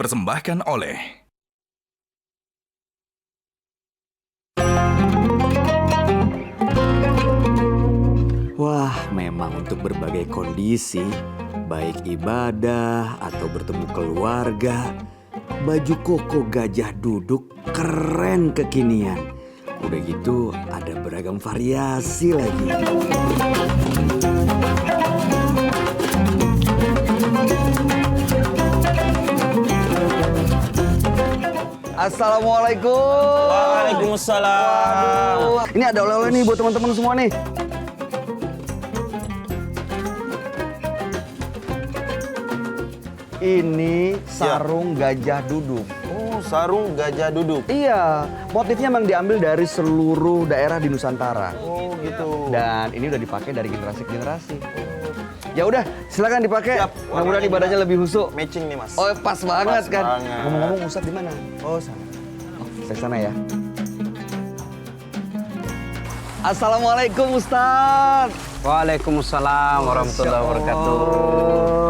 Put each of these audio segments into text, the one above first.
dipersembahkan oleh Wah, memang untuk berbagai kondisi, baik ibadah atau bertemu keluarga, baju koko gajah duduk keren kekinian. Udah gitu ada beragam variasi lagi. Assalamualaikum. Waalaikumsalam. Waduh, ini ada oleh-oleh nih buat teman-teman semua nih. Ini sarung gajah duduk. Oh, sarung gajah duduk. Iya, motifnya memang diambil dari seluruh daerah di Nusantara. Oh, gitu. Dan ini udah dipakai dari generasi ke generasi. Ya udah, silakan dipakai. Siap. Mudah-mudahan ibadahnya lebih husuk. Matching nih, Mas. Oh, pas banget Pas kan. banget. Ngomong-ngomong Ustadz di mana? Oh, sana. Oh, saya sana ya. Assalamualaikum Ustadz. Waalaikumsalam warahmatullahi wabarakatuh.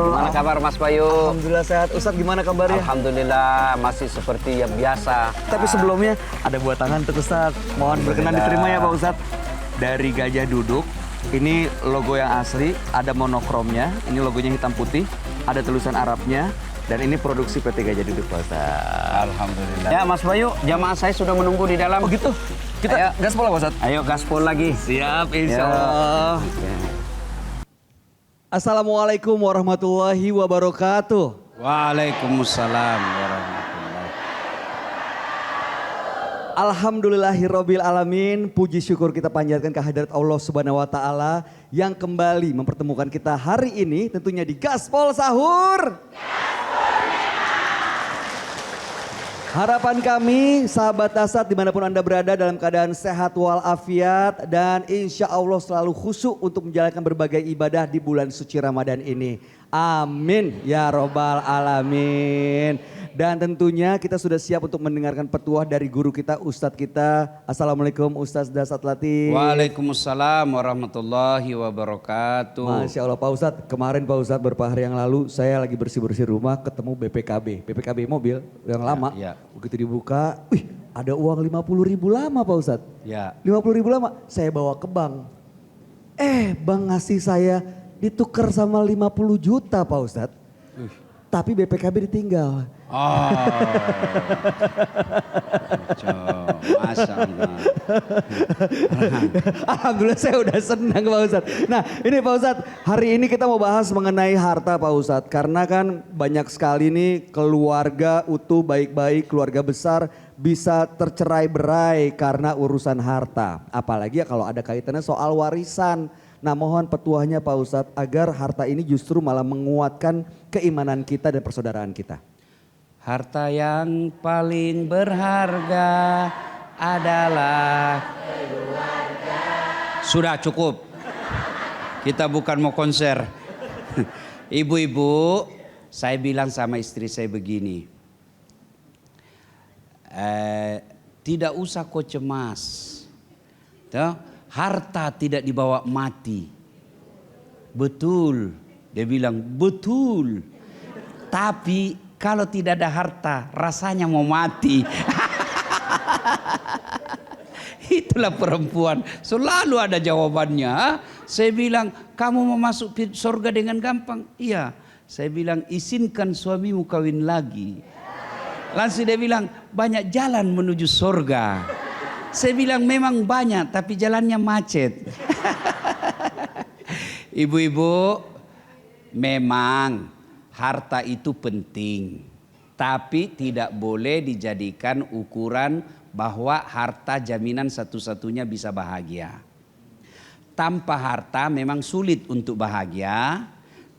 Gimana kabar Mas Bayu? Alhamdulillah sehat. Ustadz gimana kabarnya? Alhamdulillah masih seperti yang biasa. Tapi sebelumnya ada buat tangan untuk Ustadz. Mohon berkenan diterima ya Pak Ustadz. Dari gajah duduk, ini logo yang asli, ada monokromnya. Ini logonya hitam putih, ada tulisan Arabnya. Dan ini produksi PT Gajah Duduk Pak Ustadz. Alhamdulillah. Ya Mas Bayu, jamaah saya sudah menunggu di dalam. Oh gitu? Kita Ayo. gaspol Pak Ustadz? Ayo gaspol lagi. Siap, insya Allah. Assalamualaikum warahmatullahi wabarakatuh. Waalaikumsalam warahmatullahi. Alhamdulillahirabbil alamin. Puji syukur kita panjatkan kehadirat Allah Subhanahu wa taala yang kembali mempertemukan kita hari ini tentunya di Gaspol Sahur. Harapan kami sahabat Asad dimanapun Anda berada dalam keadaan sehat walafiat dan insya Allah selalu khusyuk untuk menjalankan berbagai ibadah di bulan suci Ramadan ini. Amin ya robbal alamin. Dan tentunya kita sudah siap untuk mendengarkan petuah dari guru kita, Ustadz kita. Assalamualaikum Ustadz Dasat Latif. Waalaikumsalam warahmatullahi wabarakatuh. Masya Allah Pak Ustadz, kemarin Pak Ustadz beberapa hari yang lalu saya lagi bersih-bersih rumah ketemu BPKB mobil yang lama. Ya. Begitu dibuka, wih ada uang 50.000 lama Pak Ustadz. Ya. 50.000 lama, saya bawa ke bank. Bank ngasih saya ditukar sama 50 juta Pak Ustadz. Tapi BPKB ditinggal. Oh, Masya Allah. Alhamdulillah saya udah senang Pak Ustadz. Nah ini Pak Ustadz, hari ini kita mau bahas mengenai harta Pak Ustadz. Karena kan banyak sekali nih keluarga utuh baik-baik, keluarga besar bisa tercerai berai karena urusan harta. Apalagi ya kalau ada kaitannya soal warisan. Nah mohon petuahnya Pak Ustadz agar harta ini justru malah menguatkan keimanan kita dan persaudaraan kita. Harta yang paling berharga adalah keluarga. Sudah cukup. Kita bukan mau konser. Ibu-ibu, saya bilang sama istri saya begini. Tidak usah kau cemas. Harta tidak dibawa mati. Betul. Dia bilang betul. Tapi kalau tidak ada harta rasanya mau mati. Itulah perempuan. Selalu ada jawabannya. Saya bilang kamu mau masuk surga dengan gampang. Iya. Saya bilang izinkan suamimu kawin lagi. Langsung dia bilang banyak jalan menuju surga. Saya bilang memang banyak tapi jalannya macet. Ibu-ibu, memang harta itu penting. Tapi tidak boleh dijadikan ukuran bahwa harta jaminan satu-satunya bisa bahagia. Tanpa harta memang sulit untuk bahagia.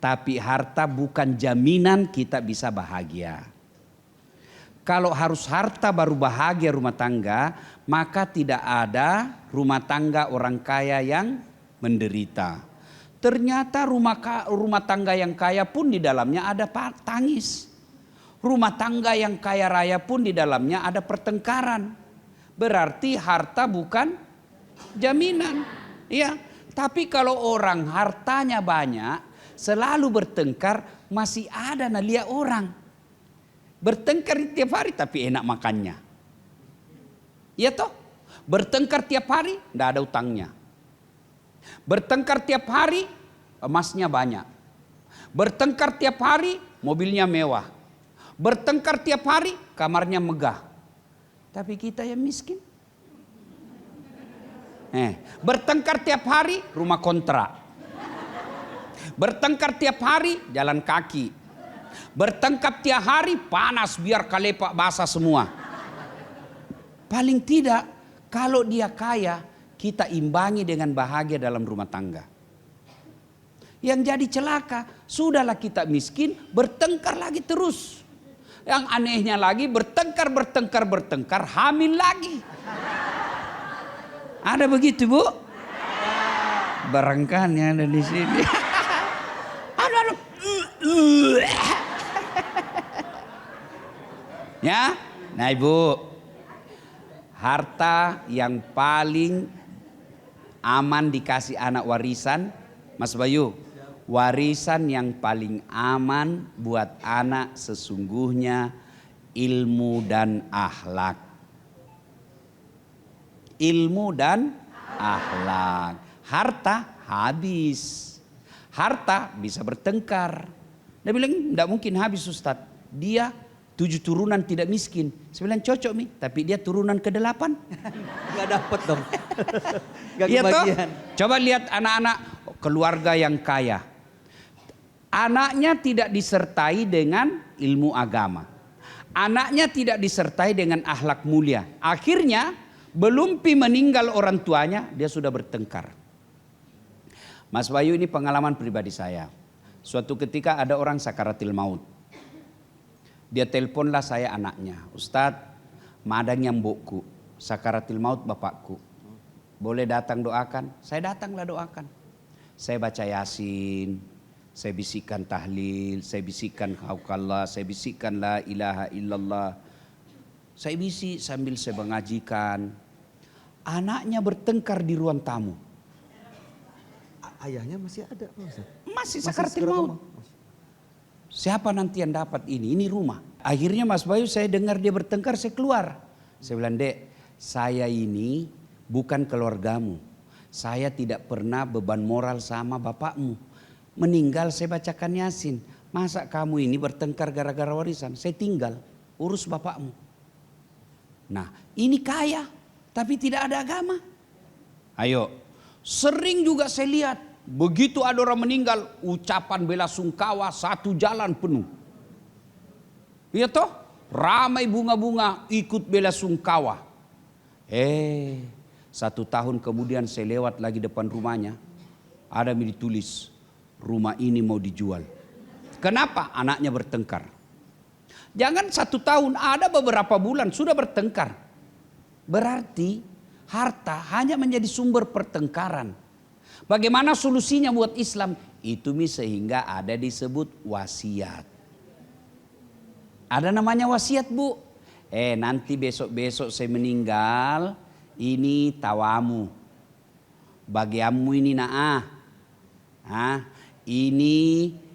Tapi harta bukan jaminan kita bisa bahagia. Kalau harus harta baru bahagia rumah tangga, maka tidak ada rumah tangga orang kaya yang menderita. Ternyata rumah tangga yang kaya pun di dalamnya ada tangis. Rumah tangga yang kaya raya pun di dalamnya ada pertengkaran. Berarti harta bukan jaminan. Ya, tapi kalau orang hartanya banyak, selalu bertengkar, masih ada nalia orang. Bertengkar tiap hari tapi enak makannya. Iya toh? Bertengkar tiap hari tidak ada utangnya. Bertengkar tiap hari emasnya banyak. Bertengkar tiap hari mobilnya mewah. Bertengkar tiap hari kamarnya megah. Tapi kita yang miskin. Bertengkar tiap hari rumah kontrak. Bertengkar tiap hari jalan kaki. Bertengkar tiap hari panas biar kalepak basah semua. Paling tidak kalau dia kaya kita imbangi dengan bahagia dalam rumah tangga. Yang jadi celaka sudahlah kita miskin bertengkar lagi terus. Yang anehnya lagi bertengkar hamil lagi. Ada begitu Bu? Barangkali ada di sini. Aduh. Ya, nah Ibu, harta yang paling aman dikasih anak warisan, Mas Bayu, warisan yang paling aman buat anak sesungguhnya ilmu dan akhlak. Ilmu dan akhlak. Harta habis. Harta bisa bertengkar. Dia bilang tidak mungkin habis Ustadz. Dia 7 turunan tidak miskin. Saya bilang cocok Mi, tapi dia turunan ke-8. Gak dapet dong. Gak Iya toh? kebagian. Coba lihat anak-anak keluarga yang kaya. Anaknya tidak disertai dengan ilmu agama. Anaknya tidak disertai dengan akhlak mulia. Akhirnya belum meninggal orang tuanya dia sudah bertengkar. Mas Bayu ini pengalaman pribadi saya. Suatu ketika ada orang sakaratil maut. Dia teleponlah saya anaknya. Ustadz, madang yang mbokku, sakaratil maut bapakku. Boleh datang doakan? Saya datanglah doakan. Saya baca Yasin, saya bisikkan tahlil, saya bisikkan haukallah, saya bisikkan la ilaha illallah. Saya bisik sambil saya mengajikan. Anaknya bertengkar di ruang tamu. Ayahnya masih ada Pak Ustadz? Masih sakaratil maut. Siapa nanti yang dapat ini? Ini rumah. Akhirnya Mas Bayu saya dengar dia bertengkar, saya keluar. Saya bilang, Dek, saya ini bukan keluargamu. Saya tidak pernah beban moral sama bapakmu. Meninggal saya bacakan Yasin. Masa kamu ini bertengkar gara-gara warisan? Saya tinggal, urus bapakmu. Nah, ini kaya, tapi tidak ada agama. Ayo, sering juga saya lihat. Begitu ada orang meninggal, ucapan bela sungkawa satu jalan penuh. Iya toh? Ramai bunga-bunga ikut bela sungkawa. 1 tahun kemudian saya lewat lagi depan rumahnya. Ada yang ditulis, rumah ini mau dijual. Kenapa? Anaknya bertengkar. Jangan 1 tahun, ada beberapa bulan sudah bertengkar. Berarti harta hanya menjadi sumber pertengkaran. Bagaimana solusinya buat Islam? Itu sehingga ada disebut wasiat. Ada namanya wasiat Bu. Nanti besok-besok saya meninggal, ini tawamu. Bagianmu ini ini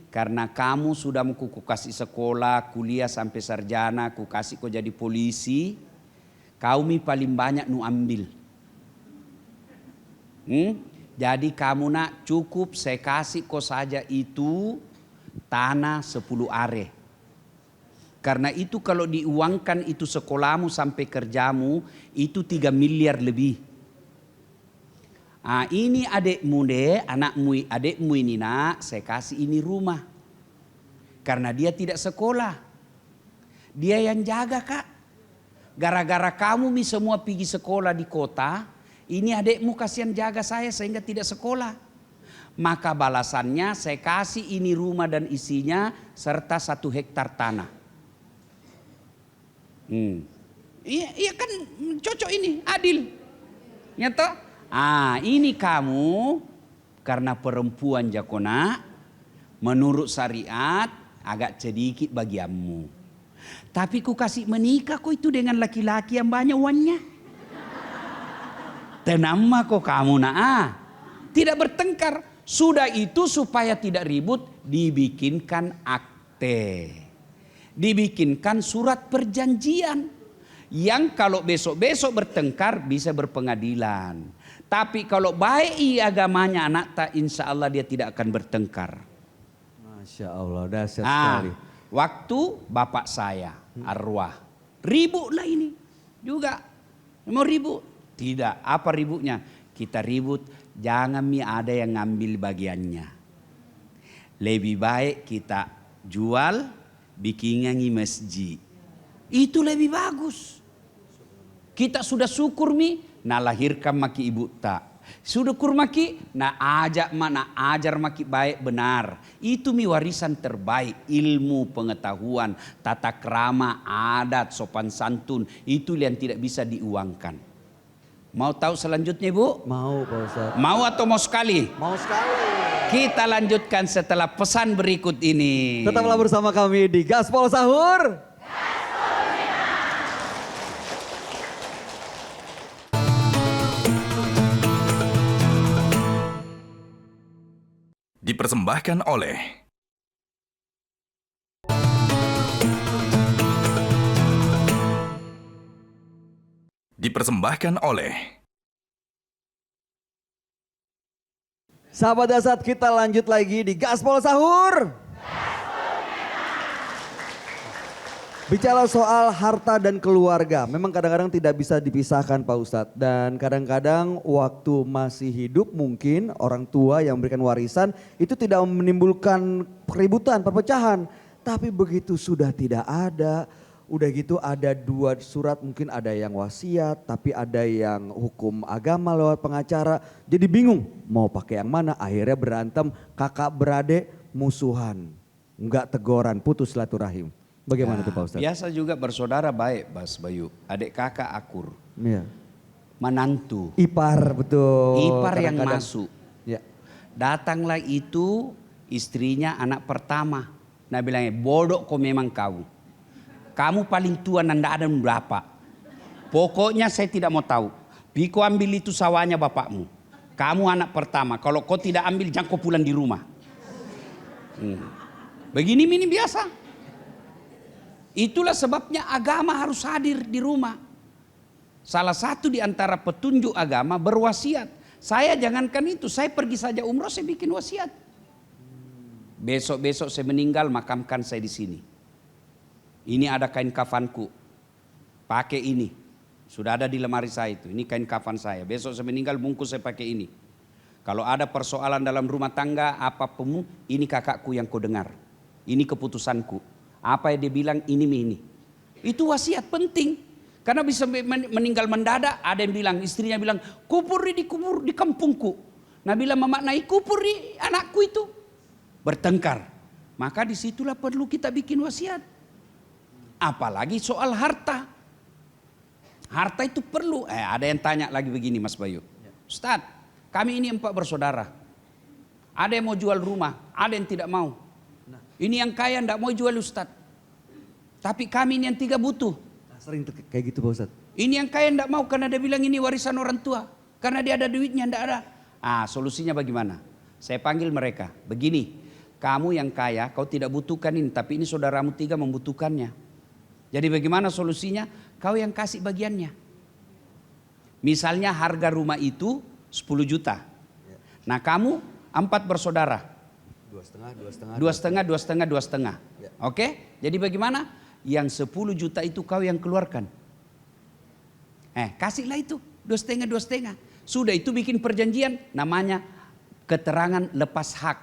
karena kamu sudah mau ku kasih sekolah, kuliah sampai sarjana, ku kasih kau jadi polisi. Kau paling banyak nu ambil. Jadi kamu cukup saya kasih kau saja itu tanah 10 are. Karena itu kalau diuangkan itu sekolahmu sampai kerjamu itu 3 miliar lebih. Ini adikmu adikmu ini saya kasih ini rumah. Karena dia tidak sekolah. Dia yang jaga Kak. Gara-gara kamu semua pergi sekolah di kota. Ini adikmu kasihan jaga saya sehingga tidak sekolah. Maka balasannya saya kasih ini rumah dan isinya serta 1 hektar tanah. Iya kan cocok ini, adil. Nyata? Ini kamu karena perempuan jakona menurut syariat agak sedikit bagianmu. Tapi ku kasih menikah kok itu dengan laki-laki yang banyak uangnya. Tenang kok kamu tidak bertengkar. Sudah itu supaya tidak ribut dibikinkan akte. Dibikinkan surat perjanjian. Yang kalau besok-besok bertengkar bisa berpengadilan. Tapi kalau baik agamanya anak tak, insya Allah dia tidak akan bertengkar. Masya Allah, dahsyat sekali. Waktu bapak saya arwah, ribut lah ini juga. Mau ribut? Tidak. Apa ributnya? Kita ribut, jangan ada yang ngambil bagiannya. Lebih baik kita jual, bikinkan masjid. Itu lebih bagus. Kita sudah syukur nah lahirkan maki ibu tak. Sudah kurmaki, ajar maki baik benar. Itu warisan terbaik, ilmu, pengetahuan, tata krama, adat, sopan santun. Itu yang tidak bisa diuangkan. Mau tahu selanjutnya Bu? Mau Pak Ustadz. Mau atau mau sekali? Mau sekali. Kita lanjutkan setelah pesan berikut ini. Tetaplah bersama kami di Gaspol Sahur. Dipersembahkan oleh Sahabat Dasat, kita lanjut lagi di Gaspol Sahur. Bicara soal harta dan keluarga, memang kadang-kadang tidak bisa dipisahkan Pak Ustadz. Dan kadang-kadang waktu masih hidup mungkin orang tua yang memberikan warisan itu tidak menimbulkan keributan, perpecahan. Tapi begitu sudah tidak ada, udah gitu ada 2 surat, mungkin ada yang wasiat, tapi ada yang hukum agama lewat pengacara. Jadi bingung mau pakai yang mana, akhirnya berantem, kakak beradik musuhan. Enggak teguran, putus silaturahim. Bagaimana tuh Pak Ustadz? Biasa juga bersaudara baik Mas Bayu. Adik kakak akur. Iya. Menantu. Ipar betul. Ipar yang Kadang-kadang. masuk. Ya. Datanglah itu istrinya anak pertama. Nah bilangnya bodoh kau memang kau. Kamu paling tua nanda ada berapa. Pokoknya saya tidak mau tahu. Piko ambil itu sawahnya bapakmu. Kamu anak pertama. Kalau kau tidak ambil jangan kau pulang di rumah. Begini ini biasa. Itulah sebabnya agama harus hadir di rumah. Salah satu di antara petunjuk agama berwasiat. Saya jangankan itu, saya pergi saja umroh saya bikin wasiat. Besok-besok saya meninggal makamkan saya di sini. Ini ada kain kafanku. Pakai ini. Sudah ada di lemari saya itu. Ini kain kafan saya. Besok saya meninggal bungkus saya pakai ini. Kalau ada persoalan dalam rumah tangga apapun, ini kakakku yang kau dengar. Ini keputusanku. Apa yang dia bilang ini. Itu wasiat penting. Karena bisa meninggal mendadak, ada yang bilang, istrinya bilang, kubur di kampungku. Nah bila memaknai kubur di anakku itu. Bertengkar. Maka disitulah perlu kita bikin wasiat. Apalagi soal harta. Harta itu perlu. Ada yang tanya lagi begini Mas Bayu. Ustadz, kami ini 4 bersaudara. Ada yang mau jual rumah, ada yang tidak mau. Ini yang kaya tidak mau jual Ustadz. Tapi kami ini yang 3 butuh. Sering kayak gitu Pak Ustadz. Ini yang kaya tidak mau karena dia bilang ini warisan orang tua. Karena dia ada duitnya, tidak ada. Solusinya bagaimana? Saya panggil mereka. Begini, kamu yang kaya kau tidak butuhkan ini. Tapi ini saudaramu 3 membutuhkannya. Jadi bagaimana solusinya? Kau yang kasih bagiannya. Misalnya harga rumah itu 10 juta. Nah kamu 4 bersaudara. 2,5. Ya. Oke? Jadi bagaimana? Yang 10 juta itu kau yang keluarkan. Kasihlah itu 2,5. Sudah itu bikin perjanjian namanya keterangan lepas hak.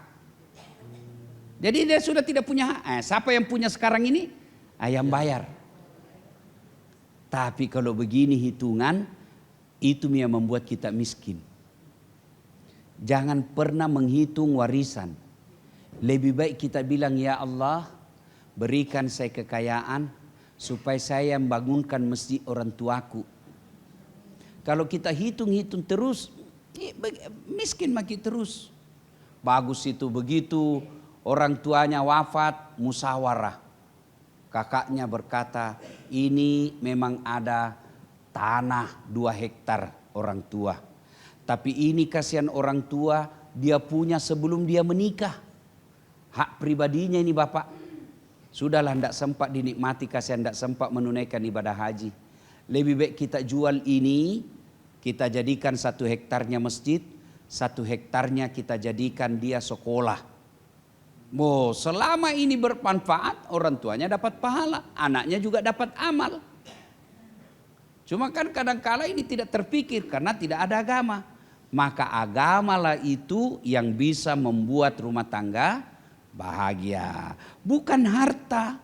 Jadi dia sudah tidak punya hak. Siapa yang punya sekarang ini? Yang bayar. Tapi kalau begini hitungan, itu yang membuat kita miskin. Jangan pernah menghitung warisan. Lebih baik kita bilang, ya Allah, berikan saya kekayaan supaya saya membangunkan masjid orang tuaku. Kalau kita hitung-hitung terus, miskin makin terus. Bagus itu begitu, orang tuanya wafat, musyawarah. Kakaknya berkata, ini memang ada tanah 2 hektar orang tua. Tapi ini kasihan orang tua, dia punya sebelum dia menikah. Hak pribadinya ini Bapak. Sudahlah, tidak sempat dinikmati, kasihan tidak sempat menunaikan ibadah haji. Lebih baik kita jual ini, kita jadikan 1 hektarnya masjid, 1 hektarnya kita jadikan dia sekolah. Selama ini bermanfaat, orang tuanya dapat pahala, anaknya juga dapat amal. Cuma kan kadang-kala ini tidak terpikir karena tidak ada agama. Maka agamalah itu yang bisa membuat rumah tangga bahagia. Bukan harta.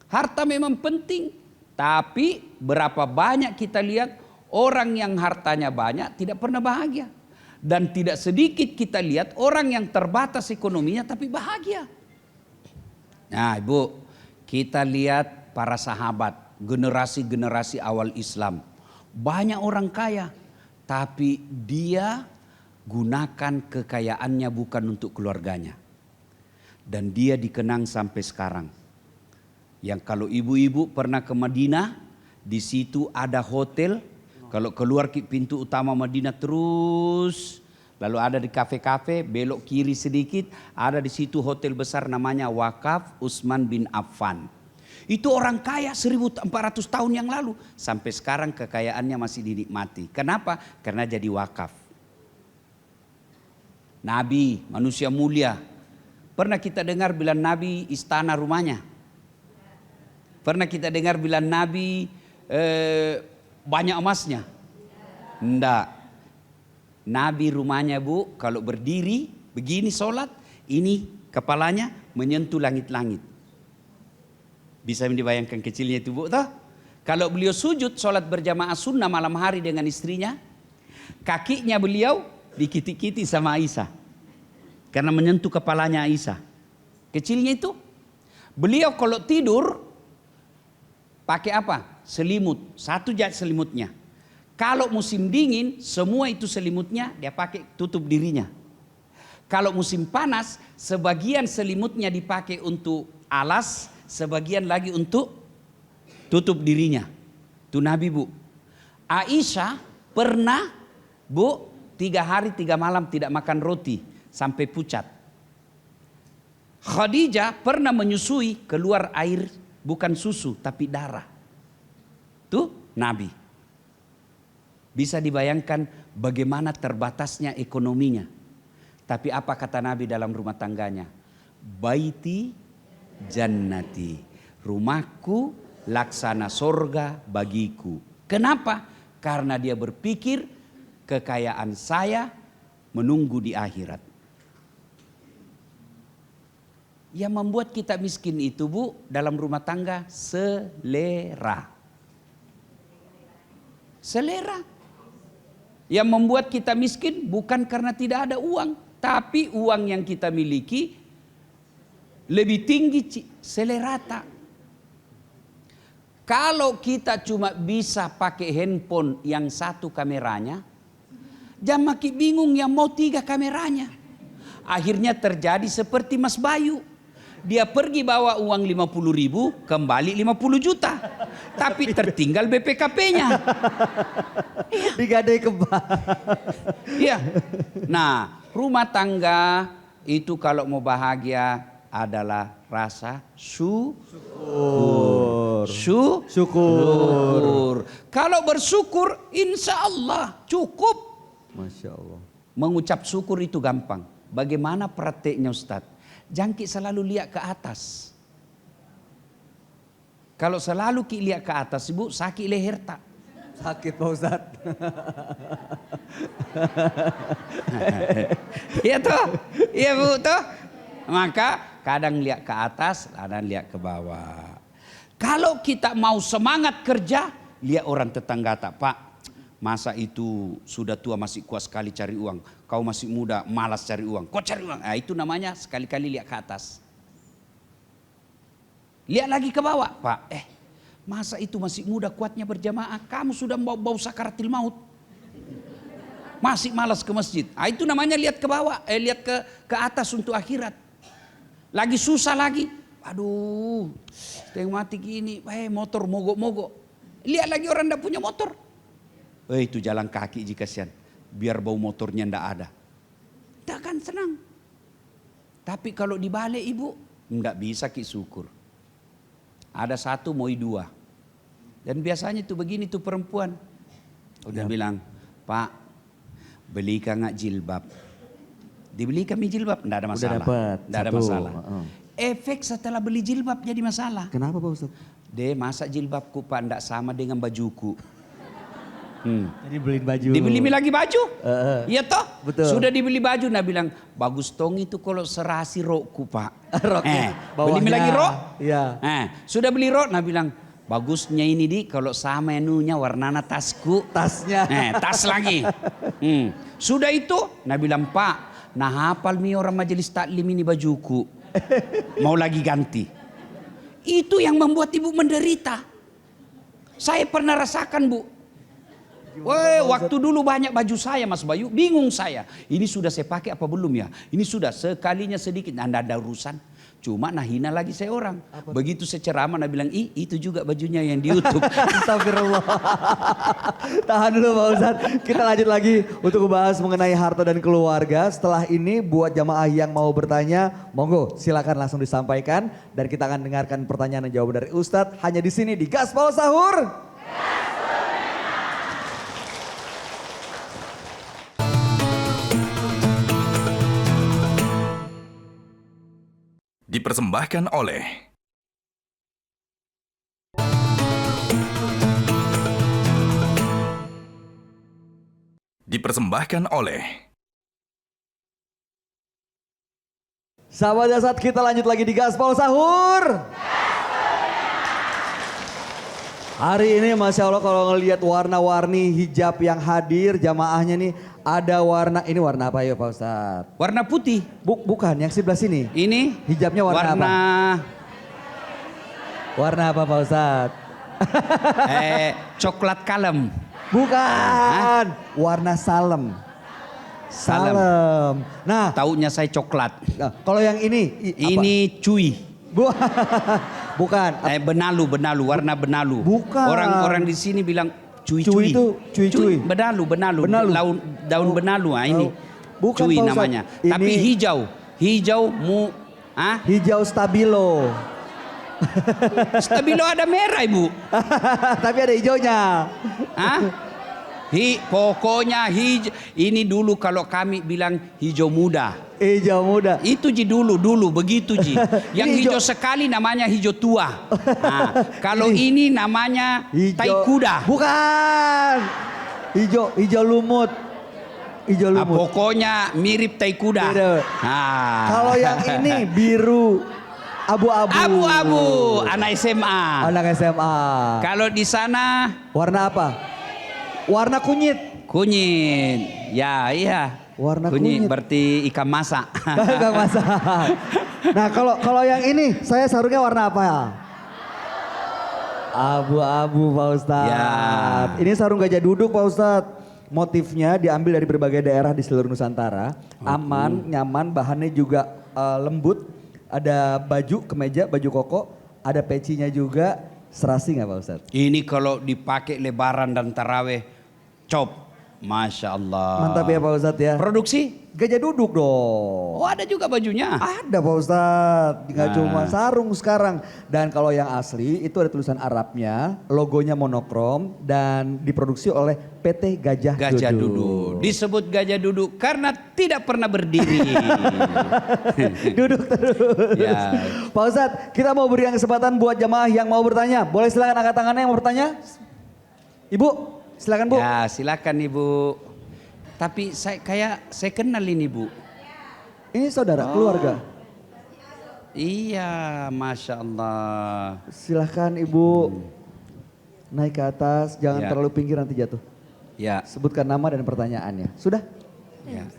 Harta memang penting. Tapi berapa banyak kita lihat orang yang hartanya banyak tidak pernah bahagia. Dan tidak sedikit kita lihat orang yang terbatas ekonominya tapi bahagia. Nah Ibu, kita lihat para sahabat, generasi-generasi awal Islam. Banyak orang kaya, tapi dia gunakan kekayaannya bukan untuk keluarganya. Dan dia dikenang sampai sekarang. Yang kalau ibu-ibu pernah ke Madinah, di situ ada hotel. Kalau keluar pintu utama Madinah terus, lalu ada di kafe-kafe, belok kiri sedikit, ada di situ hotel besar namanya Wakaf Utsman bin Affan. Itu orang kaya 1400 tahun yang lalu. Sampai sekarang kekayaannya masih dinikmati. Kenapa? Karena jadi wakaf. Nabi, manusia mulia. Pernah kita dengar bilang Nabi istana rumahnya? Pernah kita dengar bilang Nabi banyak emasnya? Enggak. Nabi rumahnya Bu, kalau berdiri begini sholat, ini kepalanya menyentuh langit-langit. Bisa dibayangkan kecilnya itu Bu, toh? Kalau beliau sujud sholat berjamaah sunnah malam hari dengan istrinya, kakinya beliau dikiti-kiti sama Aisyah. Karena menyentuh kepalanya Aisyah. Kecilnya itu. Beliau kalau tidur pakai apa? Selimut. 1 jet selimutnya. Kalau musim dingin, semua itu selimutnya dia pakai tutup dirinya. Kalau musim panas, sebagian selimutnya dipakai untuk alas, sebagian lagi untuk tutup dirinya. Itu Nabi Bu. Aisyah pernah Bu 3 hari 3 malam tidak makan roti sampai pucat. Khadijah pernah menyusui keluar air bukan susu tapi darah. Tuh Nabi. Bisa dibayangkan bagaimana terbatasnya ekonominya. Tapi apa kata Nabi dalam rumah tangganya? Baiti jannati, rumahku laksana sorga bagiku. Kenapa? Karena dia berpikir kekayaan saya menunggu di akhirat. Yang membuat kita miskin itu Bu, dalam rumah tangga selera. Selera. Yang membuat kita miskin bukan karena tidak ada uang, tapi uang yang kita miliki lebih tinggi selerata. Kalau kita cuma bisa pakai handphone yang 1 kameranya, jangan makin bingung yang mau 3 kameranya. Akhirnya terjadi seperti Mas Bayu. Dia pergi bawa uang 50.000, kembali 50 juta. Tapi tertinggal BPKP-nya. Digadai kebal. Iya. Nah, rumah tangga itu kalau mau bahagia adalah rasa syukur. Syukur. Kalau bersyukur insya Allah cukup. Masya Allah. Mengucap syukur itu gampang. Bagaimana prakteknya Ustadz? Jangkit selalu lihat ke atas. Kalau selalu lihat ke atas Ibu sakit leher tak? Sakit Pak Ustadz. Iya toh? Iya Bu toh? Maka kadang lihat ke atas, kadang lihat ke bawah. Kalau kita mau semangat kerja, lihat orang tetangga tak, Pak. Masa itu sudah tua masih kuat sekali cari uang. Kau masih muda malas cari uang. Kau cari uang. Nah, itu namanya sekali-kali lihat ke atas. Lihat lagi ke bawah. Pak, masa itu masih muda kuatnya berjamaah. Kamu sudah bau sakaratil maut. Masih malas ke masjid. Nah, itu namanya lihat ke bawah. Lihat ke atas untuk akhirat. Lagi susah lagi. Aduh, yang mati gini. Motor mogok-mogok. Lihat lagi orang tidak punya motor. Itu jalan kaki jika kasihan. Biar bau motornya ndak ada. Tak akan senang. Tapi kalau dibalik Ibu, ndak bisa ki syukur. Ada satu moi dua. Dan biasanya tuh begini tuh perempuan. Udah bilang, Pak, belikan nggak jilbab? Dibeli kami jilbab, enggak ada masalah. Udah dapat Enggak ada satu. masalah. Efek setelah beli jilbab jadi masalah. Kenapa Pak Ustadz? Deh, masa jilbabku Pak enggak sama dengan bajuku? Jadi beliin baju. Dibeli lagi baju? Iya toh? Betul. Sudah dibeli baju, nah bilang, bagus tong itu kalau serasi rokku Pak. Roknya Beli bawahnya. lagi rok? Iya. Sudah beli rok, nah bilang, bagusnya ini di kalau sama menunya warnana tasku. Tasnya. Tas lagi. Sudah itu, nah bilang Pak, nah hafal nih orang majelis taklim ini bajuku. Mau lagi ganti. Itu yang membuat ibu menderita. Saya pernah rasakan Bu. Waktu dulu banyak baju saya Mas Bayu, bingung saya. Ini sudah saya pakai apa belum ya? Ini sudah sekalinya sedikit, anda ada urusan. Cuma nah hina lagi saya orang. Begitu saya ceramah, nah bilang, itu juga bajunya yang di YouTube. Astagfirullah. Tahan dulu Pak Ustadz. Kita lanjut lagi untuk membahas mengenai harta dan keluarga. Setelah ini buat jamaah yang mau bertanya, monggo silakan langsung disampaikan. Dan kita akan dengarkan pertanyaan dan jawaban dari Ustadz. Hanya di sini di Gaspol Sahur. Dipersembahkan oleh Sahabat Jasad, kita lanjut lagi di Gaspol Sahur. Hari ini Masya Allah kalau ngelihat warna-warni hijab yang hadir jamaahnya nih. Ada warna, ini warna apa ya Pak Ustadz? Warna putih. Bukan, yang sebelah sini. Ini Hijabnya warna apa? Warna apa Pak Ustadz? Coklat kalem. Bukan, warna salem. Salem. Nah, Taunya saya coklat. kalau yang ini Ini cuy. Bukan. Benalu, warna benalu. Bukan. Orang-orang di sini bilang cuy. Itu cuy. Benalu. Benalu. Daun benalu. Ini Bukan, cuy Pak Ustadz. namanya. Ini Tapi hijau. hijau stabilo. Stabilo ada merah Ibu. Tapi ada hijaunya. Pokoknya ini dulu kalau kami bilang hijau muda. Hijau muda. Itu Ji dulu begitu Ji. Yang hijau sekali namanya hijau tua. Kalau ini namanya tai kuda. Bukan. Hijau lumut. Hijau lumut. Pokoknya mirip tai kuda. Kalau yang ini biru abu-abu. Abu-abu, anak SMA. Anak SMA. Kalau di sana warna apa? Warna kunyit. Kunyit. Ya, iya. Warna kunyit kunyit. berarti ikan masak. Gak masalah. Nah, kalau yang ini saya sarungnya warna apa ya? Abu-abu Pak Ustadz. Ya. Ini sarung gajah duduk Pak Ustadz. Motifnya diambil dari berbagai daerah di seluruh Nusantara. Aman, nyaman, bahannya juga lembut. Ada baju, kemeja, baju koko. Ada pecinya juga. Serasi gak Pak Ustadz? Ini kalau dipakai lebaran dan taraweh, cop. Masya Allah. Mantap ya Pak Ustadz ya. Produksi? Gajah duduk dong. Oh ada juga bajunya. Ada Pak Ustadz, nggak cuma sarung sekarang. Dan kalau yang asli itu ada tulisan Arabnya, logonya monokrom dan diproduksi oleh PT Gajah Duduk. Disebut Gajah Duduk karena tidak pernah berdiri. Duduk terus. Ya. Pak Ustadz, kita mau beri kesempatan buat jamaah yang mau bertanya. Boleh silakan angkat tangannya yang mau bertanya. Ibu, silakan Bu. Ya silakan Ibu. Tapi saya kenal ini Bu. Ini saudara, keluarga. Iya, Masya Allah. Silahkan Ibu naik ke atas, jangan Ya. terlalu pinggir nanti jatuh. Ya. Sebutkan nama dan pertanyaannya. Sudah? Ya.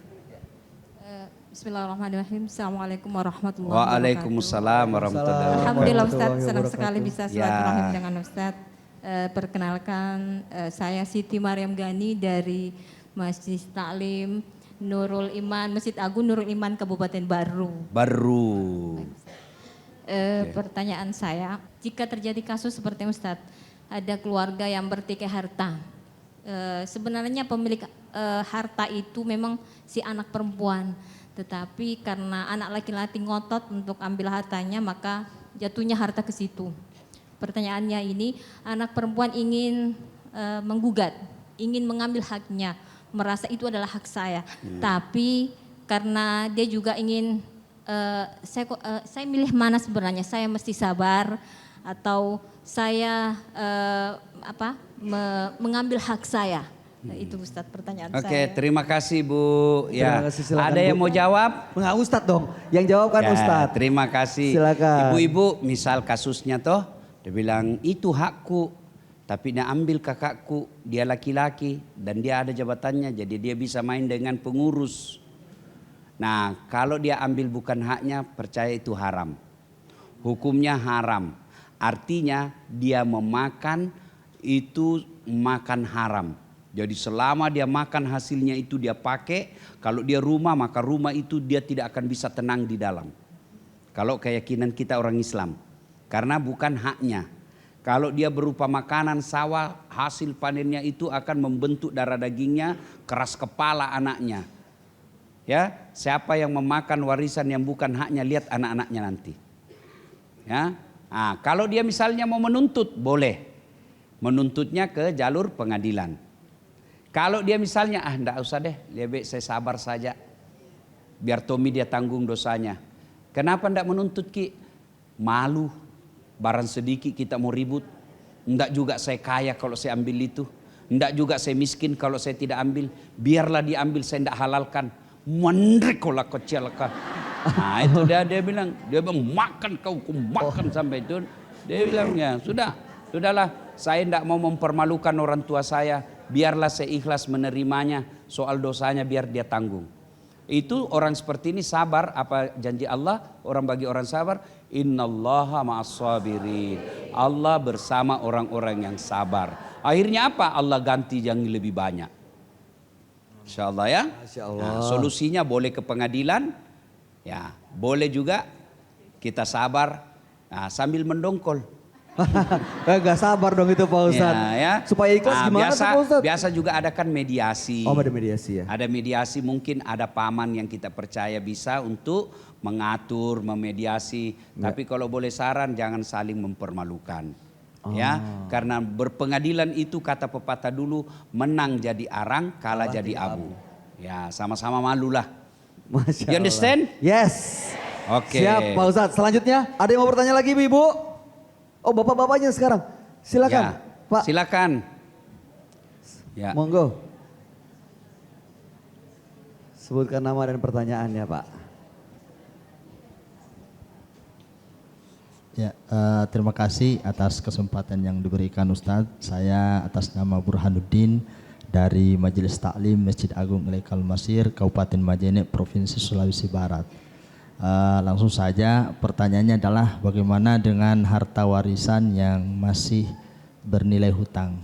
Bismillahirrahmanirrahim. Assalamualaikum warahmatullahi wabarakatuh. Waalaikumsalam warahmatullahi wabarakatuh. Alhamdulillah Ustadz, warahmatullahi senang wabarakatuh. sekali bisa silaturahim dengan Ustadz. Perkenalkan, saya Siti Mariam Gani dari Masjid Taklim Nurul Iman, Masjid Agung Nurul Iman Kabupaten Baru. Pertanyaan saya, jika terjadi kasus seperti Ustadz, ada keluarga yang bertikai harta. Sebenarnya pemilik harta itu memang si anak perempuan. Tetapi karena anak laki-laki ngotot untuk ambil hartanya, maka jatuhnya harta ke situ. pertanyaannya ini, anak perempuan ingin menggugat, ingin mengambil haknya, merasa itu adalah hak saya. Tapi karena dia juga ingin, saya milih mana sebenarnya, saya mesti sabar atau saya mengambil hak saya. Itu Ustadz pertanyaan saya. Oke, terima kasih Bu. Terima kasih, silakan, Ada yang Bu. mau jawab? Enggak Ustadz dong, yang jawab kan Ya, Ustadz. terima kasih. Silakan. Ibu-ibu, misal kasusnya toh, dia bilang itu hakku, tapi dia ambil kakakku, dia laki-laki dan dia ada jabatannya, jadi dia bisa main dengan pengurus. Nah, kalau dia ambil bukan haknya, percaya itu haram. Hukumnya haram. Artinya dia memakan itu makan haram. Jadi selama dia makan hasilnya itu dia pakai, kalau dia rumah maka rumah itu dia tidak akan bisa tenang di dalam. Kalau keyakinan kita orang Islam. Karena bukan haknya. Kalau dia berupa makanan sawah, hasil panennya itu akan membentuk darah dagingnya, keras kepala anaknya. Ya, siapa yang memakan warisan yang bukan haknya, lihat anak-anaknya nanti. Ya. Nah, kalau dia misalnya mau menuntut, boleh. Menuntutnya ke jalur pengadilan. Kalau dia misalnya, enggak usah deh, lebih saya sabar saja. Biar Tommy dia tanggung dosanya. Kenapa enggak menuntut Ki? Malu, barang sedikit kita mau ribut. Enggak juga saya kaya kalau saya ambil itu. Enggak juga saya miskin kalau saya tidak ambil. Biarlah diambil, saya enggak halalkan. Mandrikola kecil kah. Nah itu dia bilang, makan kau makan sampai itu. Dia bilang ya sudahlah, saya enggak mau mempermalukan orang tua saya. Biarlah saya ikhlas menerimanya, soal dosanya biar dia tanggung. Itu orang seperti ini sabar, apa janji Allah, orang bagi orang sabar, innallaha ma'as-sabirin. Allah bersama orang-orang yang sabar. Akhirnya apa? Allah ganti yang lebih banyak. Insyaallah ya. Masya Allah. Nah, solusinya boleh ke pengadilan, ya boleh juga kita sabar sambil mendongkol. Gak sabar dong itu Pak Ustadz. Ya. Supaya ikhlas gimana tuh Pak Ustadz? Biasa juga ada kan mediasi. Oh ada mediasi ya. Ada mediasi, mungkin ada paman yang kita percaya bisa untuk mengatur, memediasi. Tapi kalau boleh saran jangan saling mempermalukan. Ya, karena berpengadilan itu kata pepatah dulu, menang jadi arang, kalah jadi abu. Ya, sama-sama malulah. Masya You understand? Yes. Oke. Siap Pak Ustadz. Selanjutnya ada yang mau bertanya lagi Ibu? Oh bapak-bapaknya sekarang. Silakan Ya, Pak. silakan. Ya. Monggo. Sebutkan nama dan pertanyaannya Pak. Ya, terima kasih atas kesempatan yang diberikan Ustadz. Saya atas nama Burhanuddin dari Majelis Taklim Masjid Agung Ilaikal Masir, Kabupaten Majene, Provinsi Sulawesi Barat. Langsung saja pertanyaannya adalah bagaimana dengan harta warisan yang masih bernilai hutang?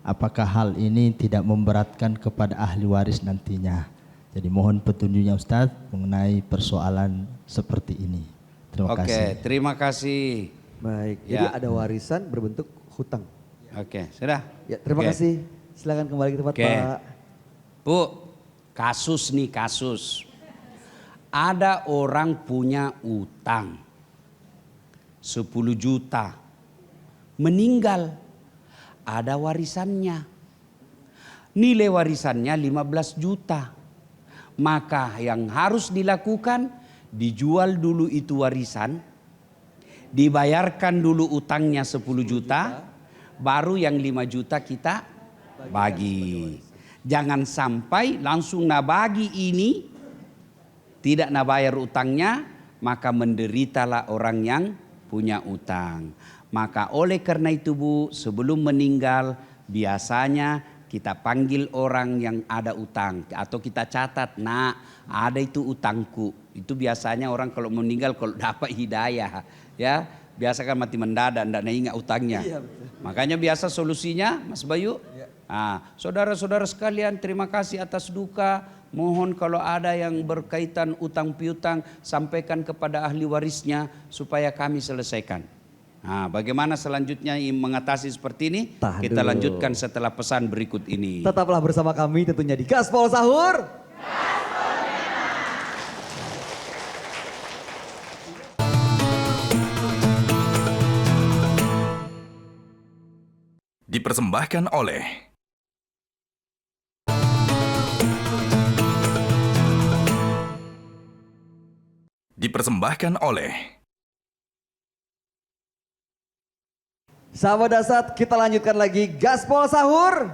Apakah hal ini tidak memberatkan kepada ahli waris nantinya? Jadi mohon petunjuknya Ustadz mengenai persoalan seperti ini. Terima kasih. Oke, terima kasih. Baik. Ya. Jadi ada warisan berbentuk hutang. Oke, sudah. Ya, terima Oke. kasih. Silakan kembali ke tempat Oke. Pak. Bu, kasus. Ada orang punya utang 10 juta. Meninggal. Ada warisannya. Nilai warisannya 15 juta. Maka yang harus dilakukan, dijual dulu itu warisan. Dibayarkan dulu utangnya 10 juta. Baru yang 5 juta kita bagi. Jangan sampai langsung nabagi ini. Tidak nabayar utangnya, maka menderitalah orang yang punya utang. Maka oleh karena itu Bu, sebelum meninggal biasanya kita panggil orang yang ada utang. Atau kita catat, nah ada itu utangku. Itu biasanya orang kalau meninggal kalau dapat hidayah. Ya, biasa kan mati mendadak, tidak ingat utangnya. Iya, Makanya biasa solusinya Mas Bayu. Saudara-saudara sekalian, terima kasih atas duka. Mohon kalau ada yang berkaitan utang piutang, sampaikan kepada ahli warisnya supaya kami selesaikan. Nah, bagaimana selanjutnya mengatasi seperti ini? Tahan Kita dulu. lanjutkan setelah pesan berikut ini. Tetaplah bersama kami tentunya di Gaspol Sahur. Dipersembahkan oleh Sahabat Dasat, kita lanjutkan lagi Gaspol Sahur.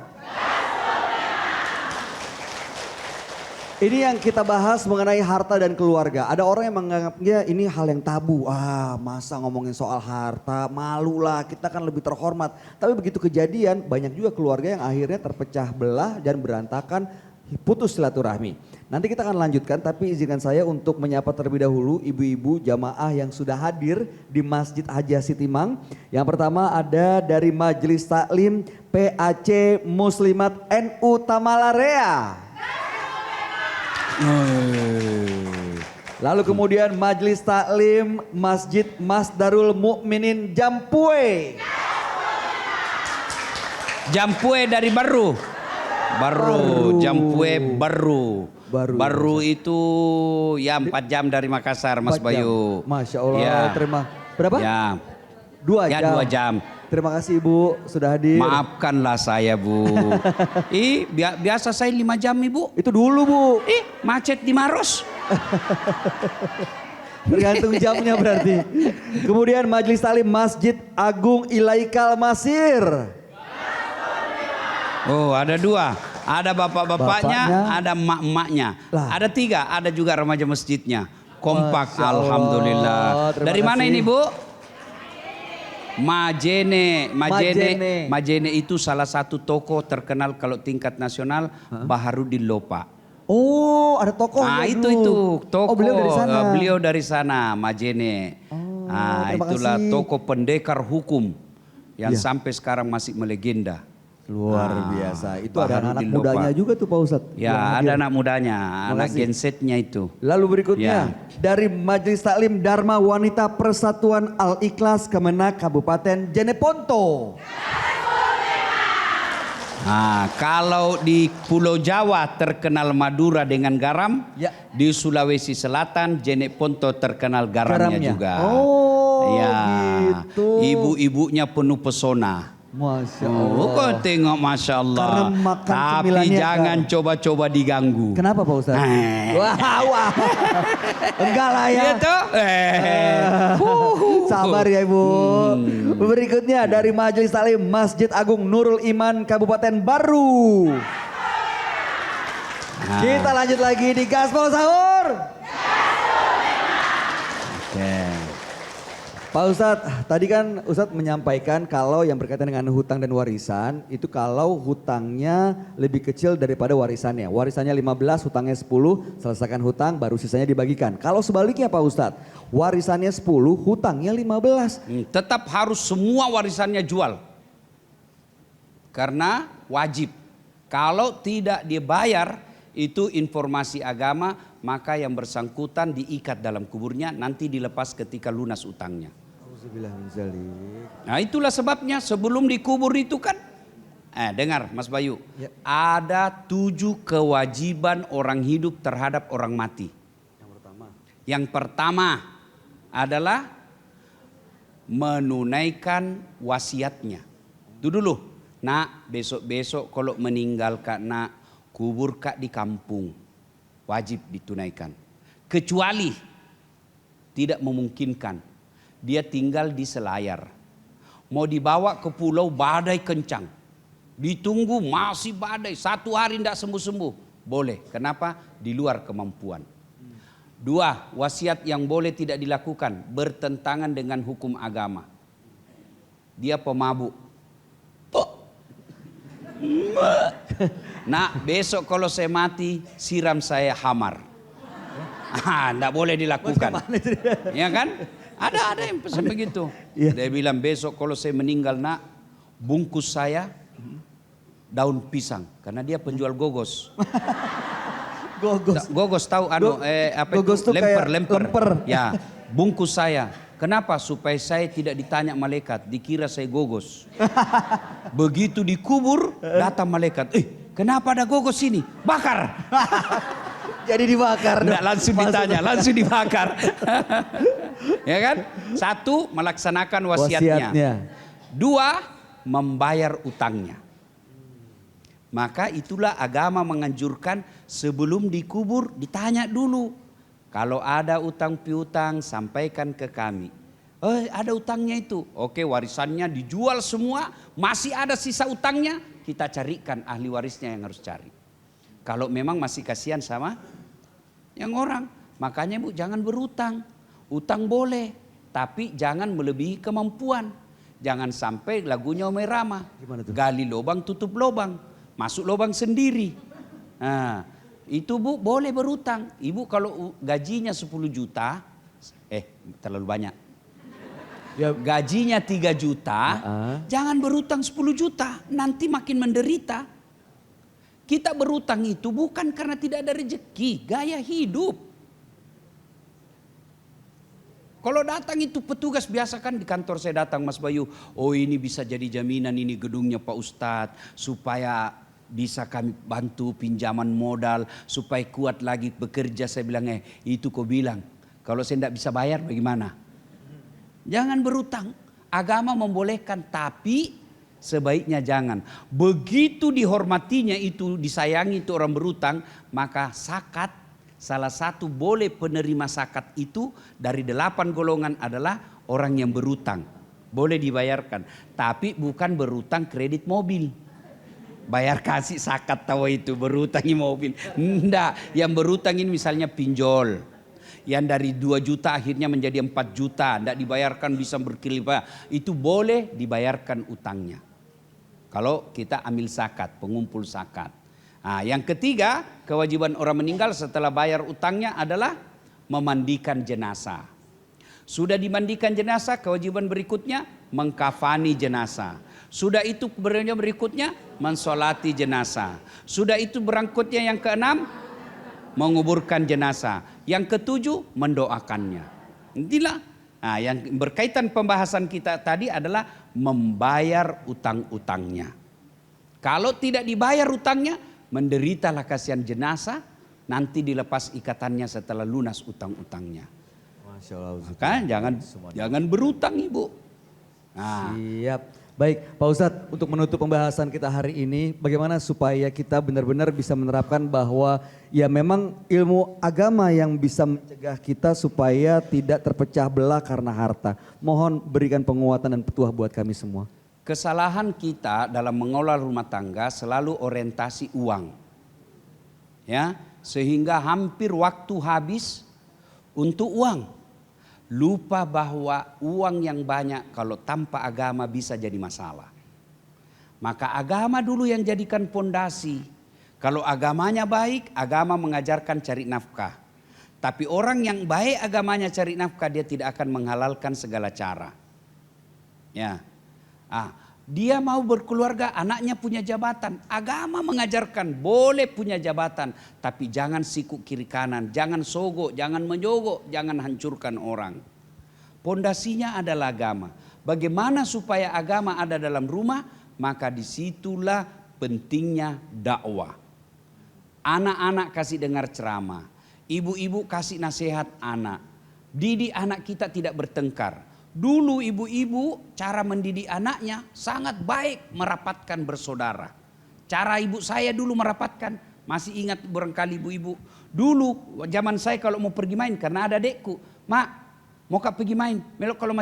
Ini yang kita bahas mengenai harta dan keluarga. Ada orang yang menganggapnya ini hal yang tabu. Masa ngomongin soal harta, malu lah, kita kan lebih terhormat. Tapi begitu kejadian, banyak juga keluarga yang akhirnya terpecah belah dan berantakan, putus silaturahmi. Nanti kita akan lanjutkan, tapi izinkan saya untuk menyapa terlebih dahulu ibu-ibu jamaah yang sudah hadir di Masjid Haji Sitimang. Yang pertama ada dari Majelis Taklim PAC Muslimat NU Tamalarea. Lalu kemudian Majelis Taklim Masjid Masdarul Mukminin Jampue. Jampue dari Baru. Jampue Baru. Baru itu ya 4 jam dari Makassar, Mas 4 jam. Bayu. Masya Allah, Ya. terima. Berapa? Ya. 2 Ya jam. 2 jam. Terima kasih Ibu sudah hadir. Maafkanlah saya, Bu. Biasa saya 5 jam, Ibu. Itu dulu Bu. Macet di Maros. Tergantung jamnya berarti. Kemudian Majelis Taklim Masjid Agung Ilaikal Masir. Oh, ada 2. Ada bapak-bapaknya, Bapaknya. ada emak-emaknya. Lah. Ada 3, ada juga remaja masjidnya. Kompak, Masya Allah. alhamdulillah. Terima Dari mana kasih. ini, Bu? Majene itu salah satu tokoh terkenal kalau tingkat nasional, Baharudin Lopa. Oh, ada tokohnya Nah, dulu. itu tokoh. Oh, beliau dari sana. Beliau dari sana, Majene. terima Itulah kasih. tokoh pendekar hukum yang Iya. sampai sekarang masih melegenda. Luar biasa. Itu ada anak Baharudin mudanya Lopa. juga tuh Pak Ustadz. Ya, yang ada hadir. anak mudanya, anak kasih. gensetnya itu. Lalu berikutnya Ya. dari Majelis Taklim Dharma Wanita Persatuan Al-Ikhlas Kemenak Kabupaten Jeneponto. Nah, kalau di Pulau Jawa terkenal Madura dengan garam, Ya. di Sulawesi Selatan Jeneponto terkenal garamnya Garamnya. juga. Oh, ya, gitu. Ibu-ibunya penuh pesona. Masya Oh, Allah. kau tengok Masya Allah. Karena makan Tapi cemilannya jangan kan. coba-coba diganggu. Kenapa Pak Ustadz? Wah. Enggak lah ya. Iya toh? Sabar ya Ibu. Hmm. Berikutnya dari Majelis Taklim Masjid Agung Nurul Iman Kabupaten Baru. Nah. Kita lanjut lagi di Gaspol Sahur. Oke. Pak Ustadz, tadi kan Ustadz menyampaikan kalau yang berkaitan dengan hutang dan warisan, itu kalau hutangnya lebih kecil daripada warisannya. Warisannya 15, hutangnya 10, selesaikan hutang baru sisanya dibagikan. Kalau sebaliknya Pak Ustadz, warisannya 10, hutangnya 15. Tetap harus semua warisannya jual. Karena wajib. Kalau tidak dibayar, itu informasi agama, maka yang bersangkutan diikat dalam kuburnya, nanti dilepas ketika lunas utangnya. Nah, itulah sebabnya sebelum dikubur itu kan, dengar Mas Bayu, Ya. ada 7 kewajiban orang hidup terhadap orang mati. Yang pertama adalah menunaikan wasiatnya. Itu dulu, nak besok-besok kalau meninggal kak nak, kubur kak di kampung. Wajib ditunaikan. Kecuali tidak memungkinkan. Dia tinggal di Selayar. Mau dibawa ke pulau badai kencang. Ditunggu masih badai. 1 hari tidak sembuh-sembuh. Boleh. Kenapa? Di luar kemampuan. 2, wasiat yang boleh tidak dilakukan. Bertentangan dengan hukum agama. Dia pemabuk. Nah, besok kalau saya mati, siram saya hamar. Tidak boleh dilakukan. Ya kan? Ada yang pesan begitu. Iya. Dia bilang besok kalau saya meninggal nak, bungkus saya daun pisang. Karena dia penjual gogos. Gogos. Gogos tahu apa Gogos itu? tuh kayak Lemper. lemper. Ya, bungkus saya. Kenapa? Supaya saya tidak ditanya malaikat, dikira saya gogos. Begitu dikubur, datang malaikat. Kenapa ada gogos ini? Bakar. Jadi dibakar. Nggak dong. langsung ditanya, langsung dibakar. Ya kan? 1, melaksanakan wasiatnya. 2, membayar utangnya. Maka itulah agama menganjurkan sebelum dikubur ditanya dulu. Kalau ada utang piutang sampaikan ke kami. Ada utangnya itu. Oke, warisannya dijual semua, masih ada sisa utangnya, kita carikan ahli warisnya yang harus cari. Kalau memang masih kasihan sama yang orang. Makanya Bu, jangan berutang. Utang boleh, tapi jangan melebihi kemampuan. Jangan sampai lagunya Omai Rama. Gali lubang tutup lubang, masuk lubang sendiri. Nah, itu Bu boleh berutang. Ibu kalau gajinya 10 juta, terlalu banyak. Ya. Gajinya 3 juta, jangan berutang 10 juta, nanti makin menderita. Kita berutang itu bukan karena tidak ada rezeki, gaya hidup. Kalau datang itu petugas biasa kan di kantor saya datang Mas Bayu, oh ini bisa jadi jaminan ini gedungnya Pak Ustadz supaya bisa kami bantu pinjaman modal supaya kuat lagi bekerja. Saya bilang itu kau bilang kalau saya tidak bisa bayar bagaimana? Jangan berutang. Agama membolehkan tapi sebaiknya jangan. Begitu dihormatinya itu, disayangi itu orang berutang, maka zakat salah satu boleh penerima zakat itu dari 8 golongan adalah orang yang berutang. Boleh dibayarkan, tapi bukan berutang kredit mobil. Bayar kasih zakat tahu itu berutangi mobil. Enggak, yang berutang ini misalnya pinjol. Yang dari 2 juta akhirnya menjadi 4 juta, tidak dibayarkan bisa berkelipat, itu boleh dibayarkan utangnya. Kalau kita ambil zakat, pengumpul zakat. Nah, yang ketiga, kewajiban orang meninggal setelah bayar utangnya adalah memandikan jenazah. Sudah dimandikan jenazah, kewajiban berikutnya mengkafani jenazah. Sudah itu berikutnya mensolati jenazah. Sudah itu berangkutnya yang keenam, menguburkan jenazah. Yang ketujuh, mendoakannya. Inilah yang berkaitan pembahasan kita tadi adalah membayar utang-utangnya. Kalau tidak dibayar utangnya, menderitalah kasihan jenazah, nanti dilepas ikatannya setelah lunas utang-utangnya. Masya Allah. Maka jangan berutang Ibu. Nah. Siap. Baik Pak Ustadz, untuk menutup pembahasan kita hari ini, bagaimana supaya kita benar-benar bisa menerapkan bahwa ya memang ilmu agama yang bisa mencegah kita supaya tidak terpecah belah karena harta. Mohon berikan penguatan dan petuah buat kami semua. Kesalahan kita dalam mengelola rumah tangga selalu orientasi uang. Ya, sehingga hampir waktu habis untuk uang. Lupa bahwa uang yang banyak kalau tanpa agama bisa jadi masalah. Maka agama dulu yang jadikan pondasi. Kalau agamanya baik, agama mengajarkan cari nafkah. Tapi orang yang baik agamanya cari nafkah, dia tidak akan menghalalkan segala cara. Ya, dia mau berkeluarga, anaknya punya jabatan. Agama mengajarkan boleh punya jabatan, tapi jangan sikuk kiri kanan, jangan sogok, jangan menyogok, jangan hancurkan orang. Pondasinya adalah agama. Bagaimana supaya agama ada dalam rumah? Maka disitulah pentingnya dakwah. Anak-anak kasih dengar ceramah, ibu-ibu kasih nasihat anak. Didik anak kita tidak bertengkar. Dulu ibu-ibu cara mendidik anaknya sangat baik, merapatkan bersaudara. Cara ibu saya dulu merapatkan, masih ingat barangkali ibu-ibu. Dulu zaman saya kalau mau pergi main karena ada adekku, mak mau kak pergi main, melok kalau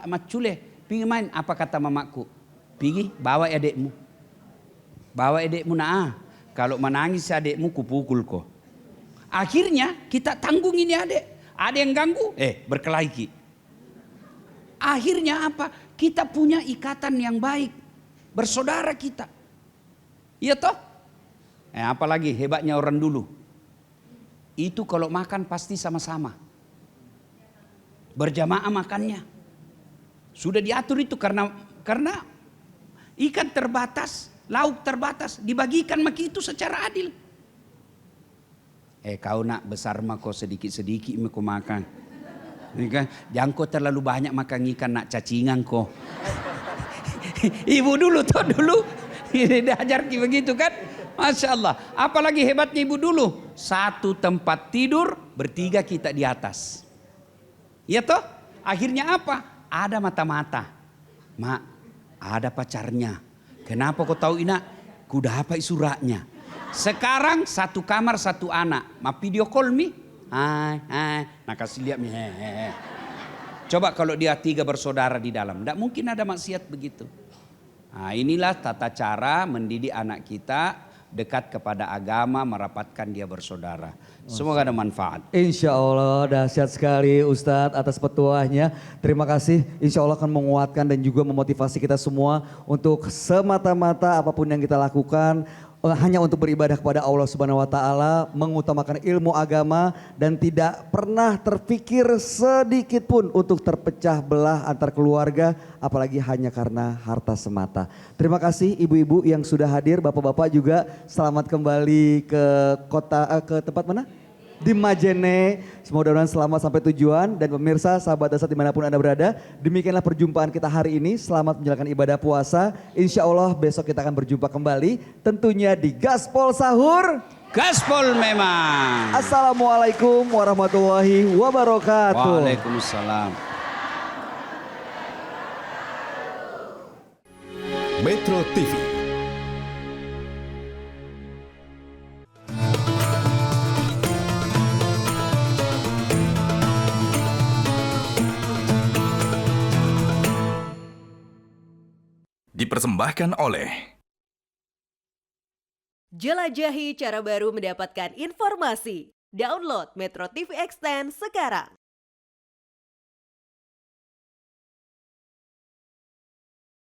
macule pergi main, apa kata mamaku? Pergi bawa adekmu. Bawa adekmu kalau menangis adekmu kupukul kok. Akhirnya kita tanggung ini adek. Ada yang ganggu, berkelahi. Akhirnya apa? Kita punya ikatan yang baik. Bersaudara kita. Iya toh? Apalagi hebatnya orang dulu. Itu kalau makan pasti sama-sama. Berjamaah makannya. Sudah diatur itu karena ikan terbatas, lauk terbatas. Dibagikan maki itu secara adil. Kau nak besar mah kau sedikit-sedikit kau makan. Jangan kau terlalu banyak makan ikan nak cacingan kau. Ibu dulu tuh dulu diajar begitu kan. Masya Allah. Apalagi hebatnya ibu dulu. Satu tempat tidur, bertiga kita di atas. Ya toh? Akhirnya apa? Ada mata-mata. Mak, ada pacarnya. Kenapa kau tahu Ina? Ku dapat suratnya. Sekarang satu kamar satu anak. Ma video call mi. Hai. Nah kasih lihat mi. Coba kalau dia 3 bersaudara di dalam. Tidak mungkin ada maksiat begitu. Nah inilah tata cara mendidik anak kita dekat kepada agama, merapatkan dia bersaudara. Semoga ada manfaat. Insya Allah dahsyat sekali Ustadz atas petuahnya. Terima kasih. Insya Allah akan menguatkan dan juga memotivasi kita semua untuk semata-mata apapun yang kita lakukan hanya untuk beribadah kepada Allah Subhanahu wa taala, mengutamakan ilmu agama dan tidak pernah terpikir sedikit pun untuk terpecah belah antar keluarga apalagi hanya karena harta semata. Terima kasih ibu-ibu yang sudah hadir, bapak-bapak juga selamat kembali ke ke tempat mana? Di Majene. Mudah-mudahan selamat sampai tujuan dan pemirsa sahabat Dasar dimanapun Anda berada. Demikianlah perjumpaan kita hari ini. Selamat menjalankan ibadah puasa. Insya Allah besok kita akan berjumpa kembali. Tentunya di Gaspol Sahur. Gaspol memang. Assalamualaikum warahmatullahi wabarakatuh. Waalaikumsalam. Metro TV. Dipersembahkan oleh Jelajahi cara baru mendapatkan informasi. Download Metro TV Extend sekarang.